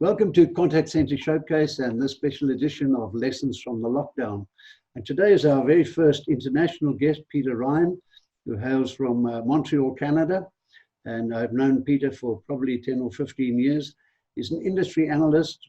Welcome to Contact Center Showcase and this special edition of Lessons from the Lockdown. And today is our very first international guest, Peter Ryan, who hails from Montreal, Canada. And I've known Peter for probably 10 or 15 years. He's an industry analyst,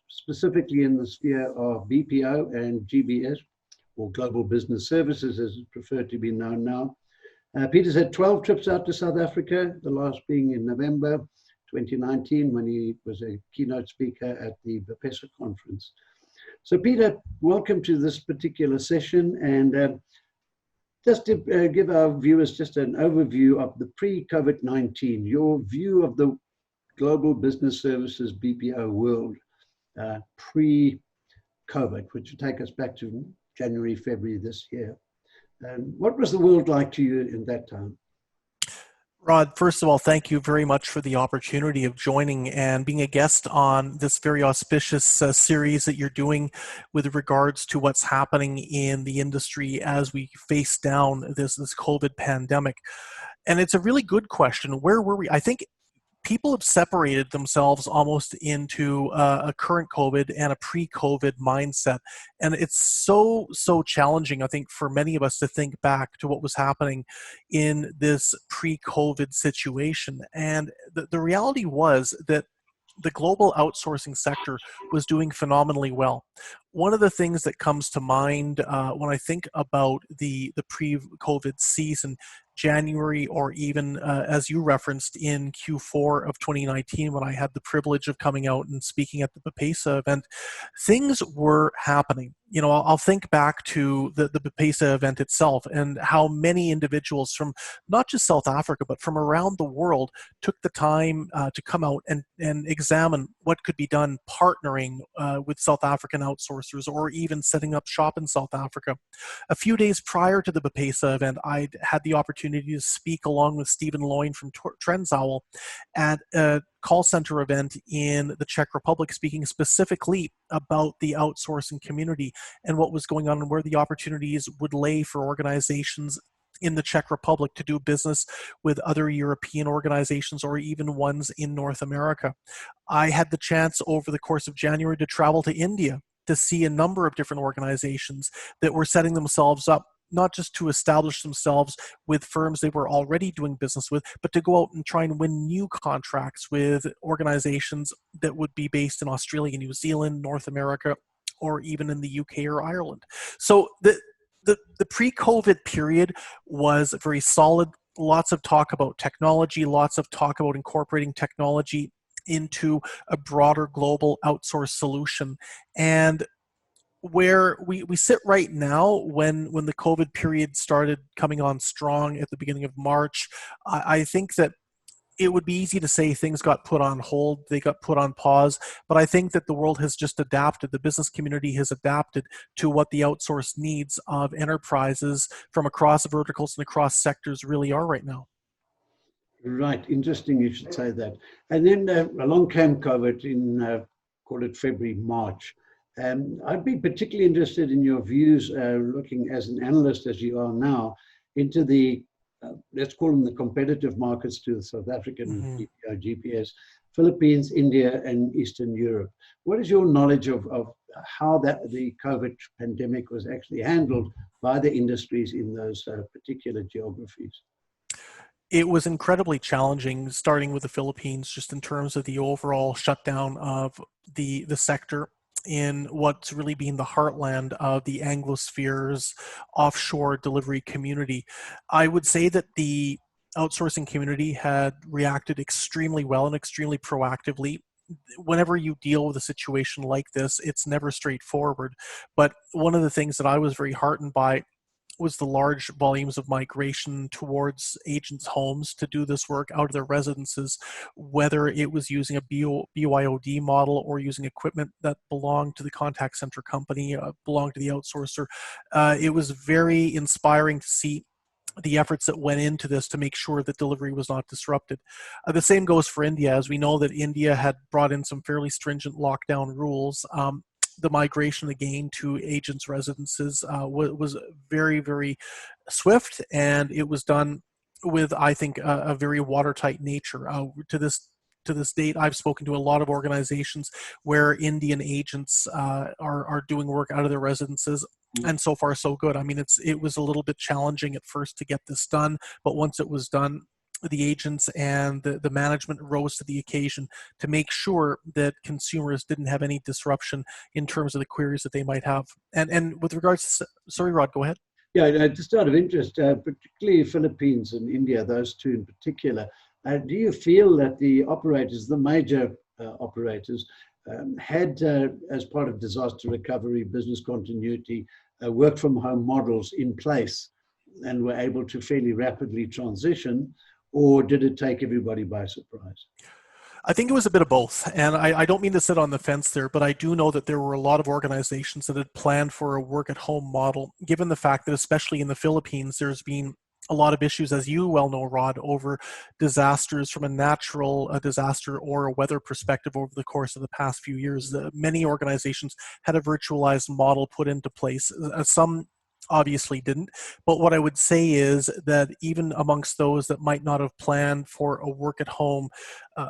specifically in the sphere of BPO and GBS, or Global Business Services, as it's preferred to be known now. Peter's had 12 trips out to South Africa, the last being in November 2019 when he was a keynote speaker at the BPESA conference. So Peter, welcome to this particular session, and just to give our viewers just an overview of the pre-COVID-19, your view of the global business services BPO world pre-COVID, which will take us back to January, February this year. What was the world like to you in that time? Rod, first of all, thank you very much for the opportunity of joining and being a guest on this very auspicious series that you're doing with regards to what's happening in the industry as we face down this COVID pandemic. And it's a really good question. Where were we? I think people have separated themselves almost into a current COVID and a pre-COVID mindset. And it's so challenging, I think, for many of us to think back to what was happening in this pre-COVID situation. And the reality was that the global outsourcing sector was doing phenomenally well. One of the things that comes to mind when I think about the pre-COVID season, January, or even as you referenced in Q4 of 2019, when I had the privilege of coming out and speaking at the BPESA event, things were happening. You know, I'll think back to the BPESA event itself and how many individuals from not just South Africa, but from around the world took the time to come out and examine what could be done partnering with South African outsourcers or even setting up shop in South Africa. A few days prior to the BPESA event, I'd had the opportunity to speak along with Stephen Loyne from Trenzowl at a call center event in the Czech Republic, speaking specifically about the outsourcing community and what was going on and where the opportunities would lay for organizations in the Czech Republic to do business with other European organizations or even ones in North America. I had the chance over the course of January to travel to India to see a number of different organizations that were setting themselves up not just to establish themselves with firms they were already doing business with, but to go out and try and win new contracts with organizations that would be based in Australia, New Zealand, North America, or even in the UK or Ireland. So the pre-COVID period was very solid. Lots of talk about technology, lots of talk about incorporating technology into a broader global outsource solution. And where we sit right now, when the COVID period started coming on strong at the beginning of March, I think that it would be easy to say things got put on hold, they got put on pause, but I think that the world has just adapted, the business community has adapted to what the outsource needs of enterprises from across verticals and across sectors really are right now. Right, interesting you should say that. And then along came COVID in, call it February, March. I'd be particularly interested in your views, looking as an analyst, as you are now, into the, let's call them the competitive markets to the South African BPO, GPS, Philippines, India, and Eastern Europe. What is your knowledge of how the COVID pandemic was actually handled by the industries in those particular geographies? It was incredibly challenging, starting with the Philippines, just in terms of the overall shutdown of the sector in what's really been the heartland of the Anglosphere's offshore delivery community. I would say that the outsourcing community had reacted extremely well and extremely proactively. Whenever you deal with a situation like this, it's never straightforward. But one of the things that I was very heartened by was the large volumes of migration towards agents' homes to do this work out of their residences, whether it was using a BYOD model or using equipment that belonged to the contact center company, belonged to the outsourcer. It was very inspiring to see the efforts that went into this to make sure that delivery was not disrupted. The same goes for India, as we know that India had brought in some fairly stringent lockdown rules. The migration again to agents' residences was very, very swift, and it was done with, I think, a very watertight nature. To this to this date, I've spoken to a lot of organizations where Indian agents are doing work out of their residences. And so far, so good. I mean, it was a little bit challenging at first to get this done, but once it was done, the agents and the management rose to the occasion to make sure that consumers didn't have any disruption in terms of the queries that they might have. And with regards to, sorry, Rod, go ahead. Yeah, just out of interest, particularly Philippines and India, those two in particular, do you feel that the operators, the major operators, had, as part of disaster recovery, business continuity, work from home models in place and were able to fairly rapidly transition, or did it take everybody by surprise? I think it was a bit of both. And I don't mean to sit on the fence there, but I do know that there were a lot of organizations that had planned for a work at home model, given the fact that especially in the Philippines, there's been a lot of issues, as you well know, Rod, over disasters from a natural disaster or a weather perspective over the course of the past few years. Many organizations had a virtualized model put into place. Some obviously didn't. But what I would say is that even amongst those that might not have planned for a work at home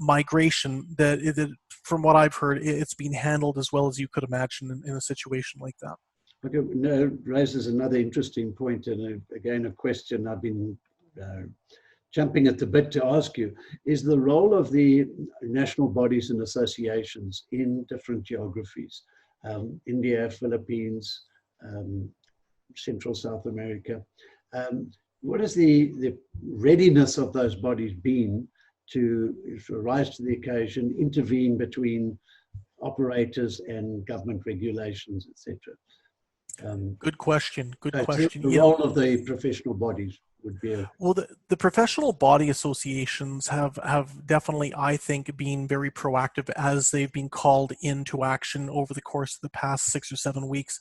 migration, that from what I've heard, it's been handled as well as you could imagine in a situation like that. Okay, no, raises another interesting point, and again, a question I've been jumping at the bit to ask you, is the role of the national bodies and associations in different geographies, India, Philippines, Central South America. What has the readiness of those bodies been to rise to the occasion, intervene between operators and government regulations, etc.? Good question. Good question. The role of the professional bodies would be well, the professional body associations have definitely, I think, been very proactive as they've been called into action over the course of the past 6 or 7 weeks.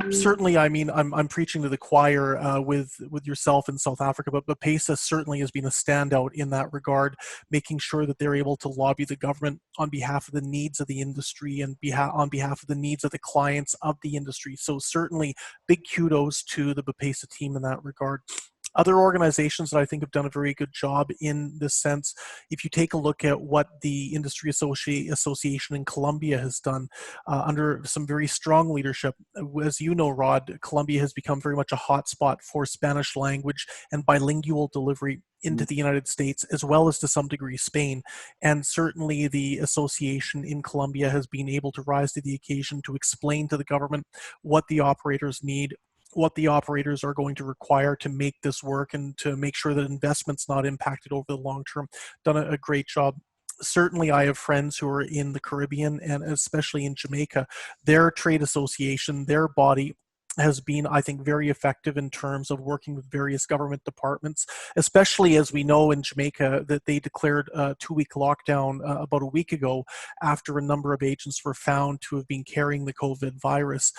Certainly, I mean, I'm preaching to the choir with yourself in South Africa, but BPESA certainly has been a standout in that regard, making sure that they're able to lobby the government on behalf of the needs of the industry and on behalf of the needs of the clients of the industry. So certainly, big kudos to the BPESA team in that regard. Other organizations that I think have done a very good job in this sense, if you take a look at what the Industry Association in Colombia has done under some very strong leadership, as you know, Rod, Colombia has become very much a hotspot for Spanish language and bilingual delivery into the United States, as well as to some degree Spain. And certainly the association in Colombia has been able to rise to the occasion to explain to the government what the operators need, what the operators are going to require to make this work, and to make sure that investment's not impacted over the long term. Done a great job. Certainly, I have friends who are in the Caribbean and especially in Jamaica. Their trade association, their body, has been, I think, very effective in terms of working with various government departments, especially as we know in Jamaica that they declared a 2-week lockdown about a week ago after a number of agents were found to have been carrying the COVID virus.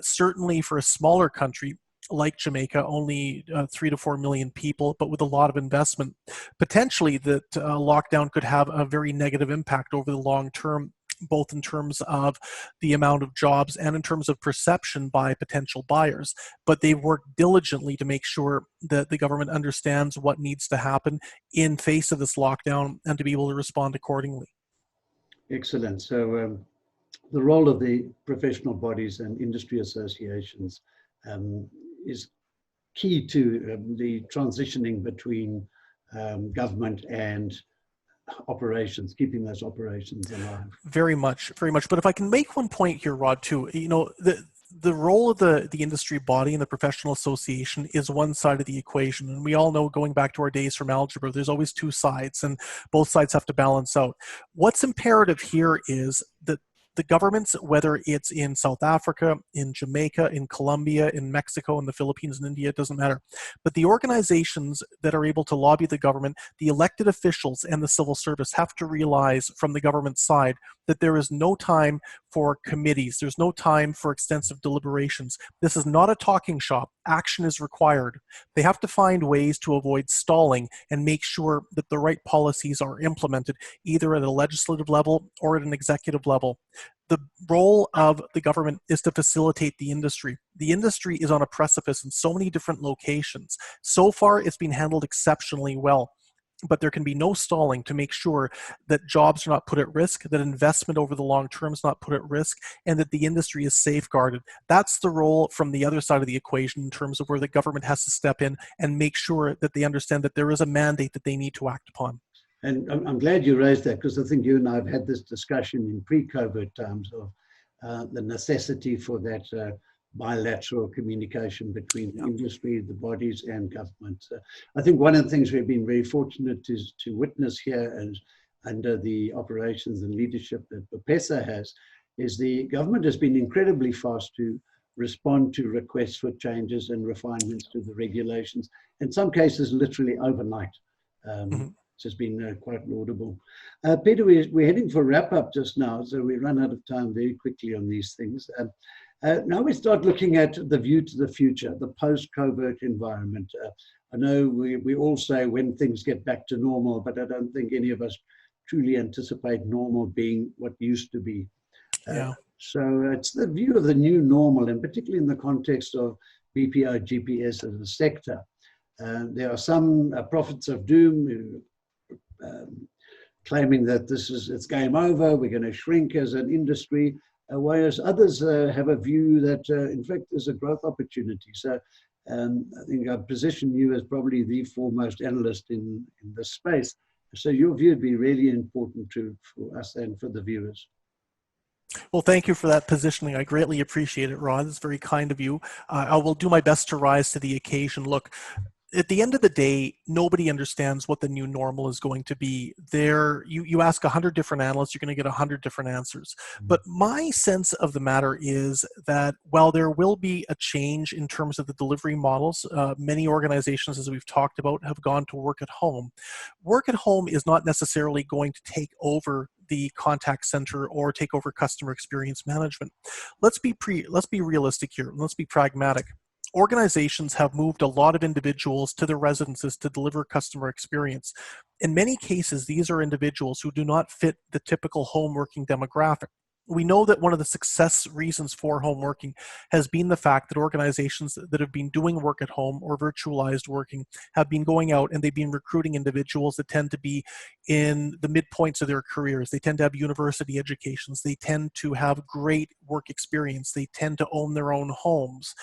Certainly for a smaller country like Jamaica, only 3 to 4 million people, but with a lot of investment, potentially that lockdown could have a very negative impact over the long term, both in terms of the amount of jobs and in terms of perception by potential buyers. But they've worked diligently to make sure that the government understands what needs to happen in face of this lockdown and to be able to respond accordingly. Excellent. So the role of the professional bodies and industry associations is key to the transitioning between government and operations, keeping those operations alive. Very much, very much. But if I can make one point here, Rod, too, you know, the role of the industry body and the professional association is one side of the equation. And we all know, going back to our days from algebra, there's always two sides and both sides have to balance out. What's imperative here is that the governments, whether it's in South Africa, in Jamaica, in Colombia, in Mexico, in the Philippines, and India, it doesn't matter. But the organizations that are able to lobby the government, the elected officials and the civil service have to realize from the government side that there is no time for committees. There's no time for extensive deliberations. This is not a talking shop. Action is required. They have to find ways to avoid stalling and make sure that the right policies are implemented, either at a legislative level or at an executive level. The role of the government is to facilitate the industry. The industry is on a precipice in so many different locations. So far, it's been handled exceptionally well. but there can be no stalling to make sure that jobs are not put at risk, that investment over the long term is not put at risk, and that the industry is safeguarded. That's the role from the other side of the equation in terms of where the government has to step in and make sure that they understand that there is a mandate that they need to act upon. And I'm glad you raised that, because I think you and I have had this discussion in pre-COVID times of the necessity for that bilateral communication between industry, the bodies, and government. I think one of the things we've been very fortunate is to witness here, and under the operations and leadership that PESA has, is the government has been incredibly fast to respond to requests for changes and refinements to the regulations, in some cases literally overnight. Which has been quite laudable. Peter, we're heading for wrap-up just now, so we run out of time very quickly on these things. Now we start looking at the view to the future, the post-COVID environment. I know we all say when things get back to normal, but I don't think any of us truly anticipate normal being what used to be. So it's the view of the new normal, and particularly in the context of BPO GPS as a sector. There are some prophets of doom who claiming that it's game over, we're going to shrink as an industry, whereas others have a view that in fact there's a growth opportunity. So I think I position you as probably the foremost analyst in this space. So your view would be really important for us and for the viewers. Well, thank you for that positioning. I greatly appreciate it, Rod. It's very kind of you. I will do my best to rise to the occasion. Look, at the end of the day, nobody understands what the new normal is going to be. You ask 100 different analysts, you're going to get 100 different answers. But my sense of the matter is that while there will be a change in terms of the delivery models, many organizations, as we've talked about, have gone to work at home. Work at home is not necessarily going to take over the contact center or take over customer experience management. Let's be realistic here. Let's be pragmatic. Organizations have moved a lot of individuals to their residences to deliver customer experience. In many cases, these are individuals who do not fit the typical home working demographic. We know that one of the success reasons for home working has been the fact that organizations that have been doing work at home or virtualized working have been going out and they've been recruiting individuals that tend to be in the midpoints of their careers. They tend to have university educations. They tend to have great work experience. They tend to own their own homes.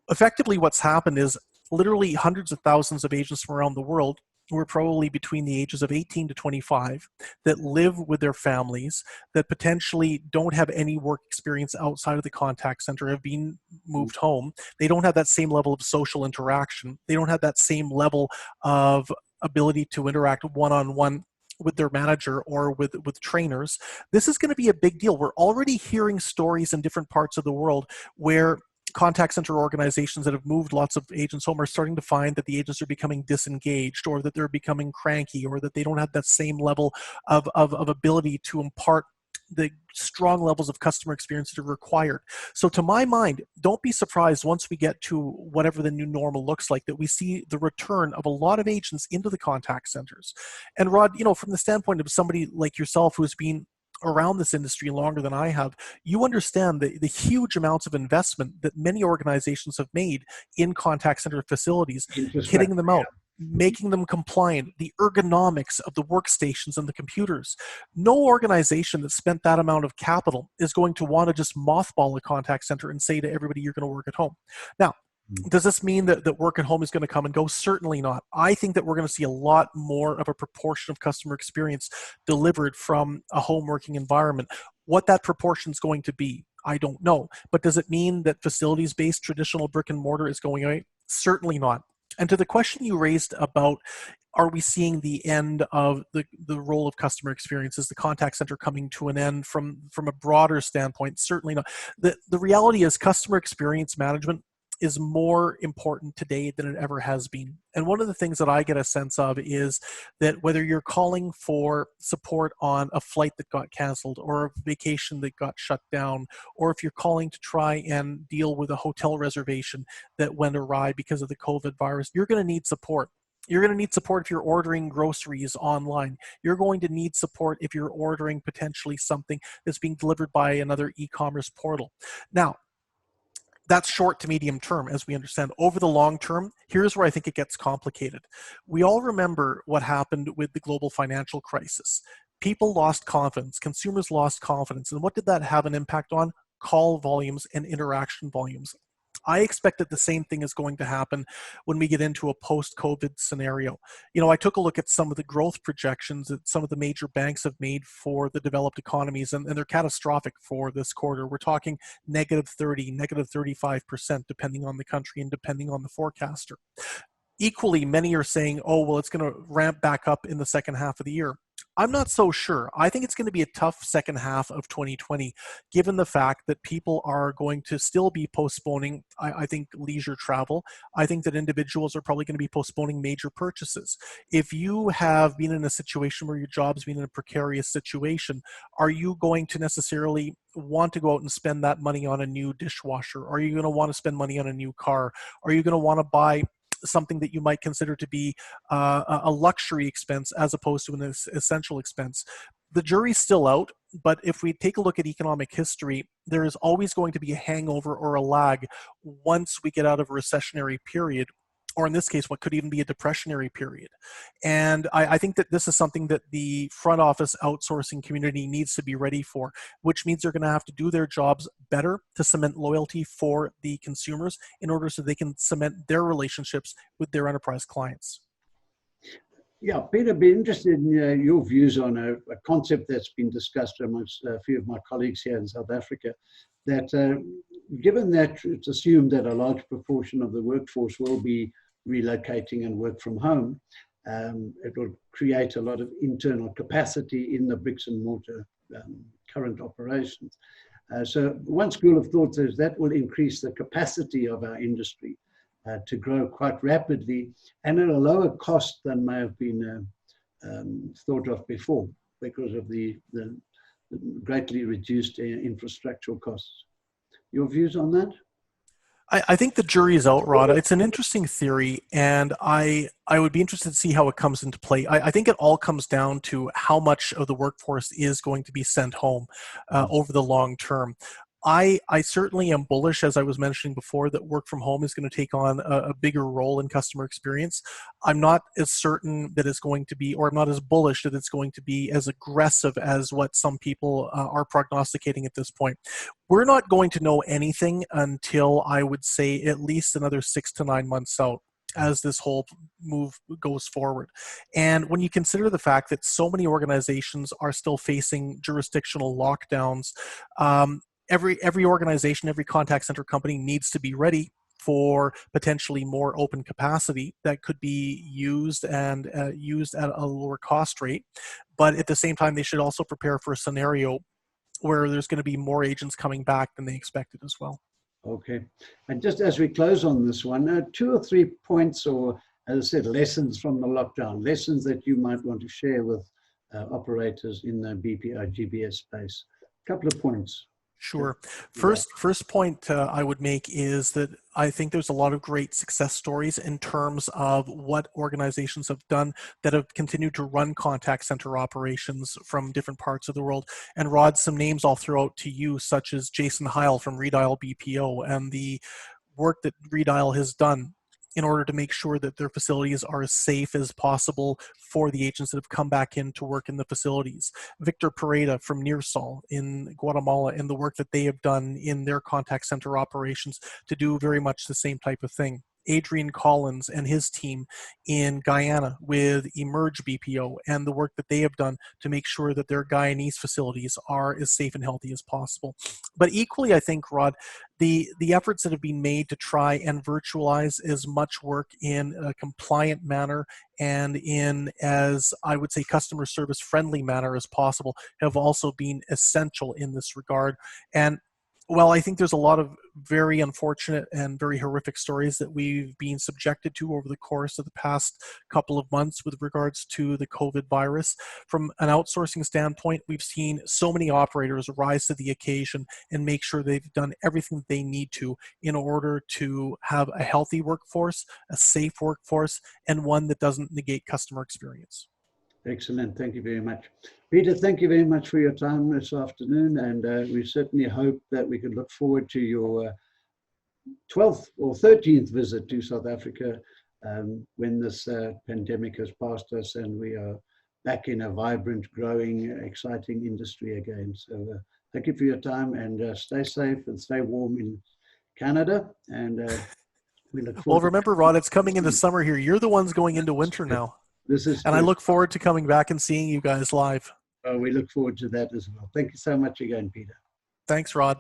Effectively, what's happened is literally hundreds of thousands of agents from around the world who are probably between the ages of 18 to 25 that live with their families, that potentially don't have any work experience outside of the contact center, have been moved home. They don't have that same level of social interaction. They don't have that same level of ability to interact one-on-one with their manager or with trainers. This is going to be a big deal. We're already hearing stories in different parts of the world where contact center organizations that have moved lots of agents home are starting to find that the agents are becoming disengaged, or that they're becoming cranky, or that they don't have that same level of ability to impart the strong levels of customer experience that are required. So to my mind, don't be surprised once we get to whatever the new normal looks like, that we see the return of a lot of agents into the contact centers. And Rod, from the standpoint of somebody like yourself who's been around this industry longer than I have, you understand the huge amounts of investment that many organizations have made in contact center facilities, kitting them out, making them compliant, the ergonomics of the workstations and the computers. No organization that spent that amount of capital is going to want to just mothball a contact center and say to everybody, you're going to work at home. Now, does this mean that work at home is going to come and go? Certainly not. I think that we're going to see a lot more of a proportion of customer experience delivered from a home working environment. What that proportion is going to be, I don't know. But does it mean that facilities-based traditional brick and mortar is going away? Certainly not. And to the question you raised about, are we seeing the end of the role of customer experience? Is the contact center coming to an end from a broader standpoint? Certainly not. The reality is customer experience management is more important today than it ever has been. And one of the things that I get a sense of is that whether you're calling for support on a flight that got canceled, or a vacation that got shut down, or if you're calling to try and deal with a hotel reservation that went awry because of the COVID virus, you're going to need support. You're going to need support if you're ordering groceries online. You're going to need support if you're ordering potentially something that's being delivered by another e-commerce portal. Now, That's short to medium term, as we understand. Over the long term, here's where I think it gets complicated. We all remember what happened with the global financial crisis. People lost confidence, consumers lost confidence, and what did that have an impact on? Call volumes and interaction volumes. I expect that the same thing is going to happen when we get into a post-COVID scenario. You know, I took a look at some of the growth projections that some of the major banks have made for the developed economies, and they're catastrophic for this quarter. We're talking -30, -35%, depending on the country and depending on the forecaster. Equally, many are saying, oh, well, it's going to ramp back up in the second half of the year. I'm not so sure. I think it's going to be a tough second half of 2020, given the fact that people are going to still be postponing, I think, leisure travel. I think that individuals are probably going to be postponing major purchases. If you have been in a situation where your job's been in a precarious situation, are you going to necessarily want to go out and spend that money on a new dishwasher? Are you going to want to spend money on a new car? Are you going to want to buy something that you might consider to be a luxury expense as opposed to an essential expense? The jury's still out, but if we take a look at economic history, there is always going to be a hangover or a lag once we get out of a recessionary period, or in this case, what could even be a depressionary period. And I think that this is something that the front office outsourcing community needs to be ready for, which means they're going to have to do their jobs better to cement loyalty for the consumers in order so they can cement their relationships with their enterprise clients. Yeah, Peter, I'd be interested in your views on a concept that's been discussed amongst a few of my colleagues here in South Africa, that given that it's assumed that a large proportion of the workforce will be relocating and work from home, it will create a lot of internal capacity in the bricks and mortar current operations. So one school of thought is that will increase the capacity of our industry to grow quite rapidly and at a lower cost than may have been thought of before because of the greatly reduced infrastructural costs. Your views on that? I think the jury is out, Rod. It's an interesting theory, and I would be interested to see how it comes into play. I think it all comes down to how much of the workforce is going to be sent home over the long term. I certainly am bullish, as I was mentioning before, that work from home is going to take on a bigger role in customer experience. I'm not as certain that it's going to be, or I'm not as bullish that it's going to be as aggressive as what some people are prognosticating at this point. We're not going to know anything until, I would say, at least another 6 to 9 months out as this whole move goes forward. And when you consider the fact that so many organizations are still facing jurisdictional lockdowns, every organization, every contact center company needs to be ready for potentially more open capacity that could be used and used at a lower cost rate. But at the same time, they should also prepare for a scenario where there's going to be more agents coming back than they expected as well. Okay. And just as we close on this one, 2 or 3 points, or as I said, lessons from the lockdown, lessons that you might want to share with operators in the BPO GBS space. A couple of points. Sure. First point I would make is that I think there's a lot of great success stories in terms of what organizations have done that have continued to run contact center operations from different parts of the world. And Rod, some names I'll throw out to you, such as Jason Heil from Redial BPO, and the work that Redial has done in order to make sure that their facilities are as safe as possible for the agents that have come back in to work in the facilities. Victor Pereda from Nearsol in Guatemala, and the work that they have done in their contact center operations to do very much the same type of thing. Adrian Collins and his team in Guyana with Emerge BPO and the work that they have done to make sure that their Guyanese facilities are as safe and healthy as possible. But equally, I think, Rod, the efforts that have been made to try and virtualize as much work in a compliant manner and in, as I would say, customer service friendly manner as possible have also been essential in this regard. And well, I think there's a lot of very unfortunate and very horrific stories that we've been subjected to over the course of the past couple of months with regards to the COVID virus. From an outsourcing standpoint, we've seen so many operators rise to the occasion and make sure they've done everything that they need to in order to have a healthy workforce, a safe workforce, and one that doesn't negate customer experience. Excellent. Thank you very much. Peter, thank you very much for your time this afternoon, and we certainly hope that we can look forward to your 12th or 13th visit to South Africa when this pandemic has passed us and we are back in a vibrant, growing, exciting industry again. So thank you for your time, and stay safe and stay warm in Canada. And we look forward. Well, remember, Rod, it's coming into summer here. You're the ones going into winter now. This is and I look forward to coming back and seeing you guys live. We look forward to that as well. Thank you so much again, Peter. Thanks, Rod.